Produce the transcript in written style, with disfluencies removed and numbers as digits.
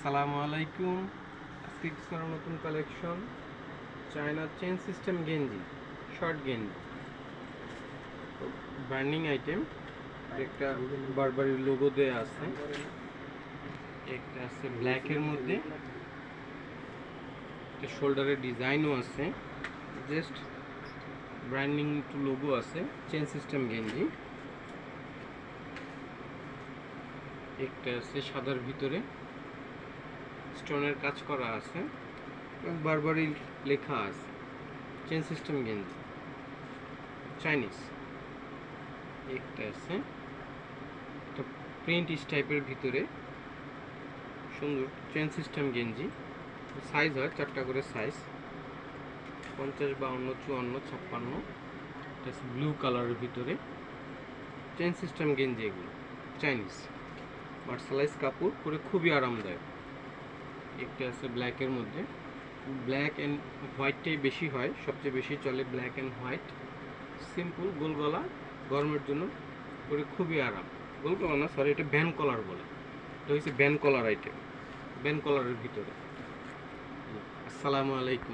আসসালামু আলাইকুম। আজকে কিছু নতুন কালেকশন চায়না চেন সিস্টেম গেঞ্জি, শর্ট গেঞ্জি, বার্নিং আইটেম। একটা বারবারি লোগো দেয়া আছে, একটা আছে ব্ল্যাকের মধ্যে, একটা শোল্ডারের ডিজাইনও আছে, জাস্ট ব্র্যান্ডিং টু লোগো আছে, চেন সিস্টেম গেঞ্জি। একটা আছে সাদার ভিতরে স্টোনের কাজ করা আছে, বারবারি লেখা আছে, চেন সিস্টেম গেঞ্জি, চাইনিজ। একটা আছে একটা প্রিন্ট টাইপের ভিতরে সুন্দর চেন সিস্টেম গেঞ্জি। সাইজ হয় 4টা করে সাইজ, 50, 52, 54, 56। এটা আছে ব্লু কালারের ভিতরে চেন সিস্টেম গেঞ্জি, এগুলো চাইনিজ মার্শালাইজ কাপড়, পরে খুবই আরামদায়ক। একটা আছে ব্ল্যাকের মধ্যে, ব্ল্যাক অ্যান্ড হোয়াইটটাই বেশি হয়, সবচেয়ে বেশি চলে ব্ল্যাক অ্যান্ড হোয়াইট। সিম্পল গোল গলা, গরমের জন্য পরে খুবই আরাম। গোল গলা না, সরি, এটা ব্যান কলার বলে। এটা হচ্ছে ব্যান কলার আইটেম, ব্যান কলারের ভিতরে। আসসালামু আলাইকুম।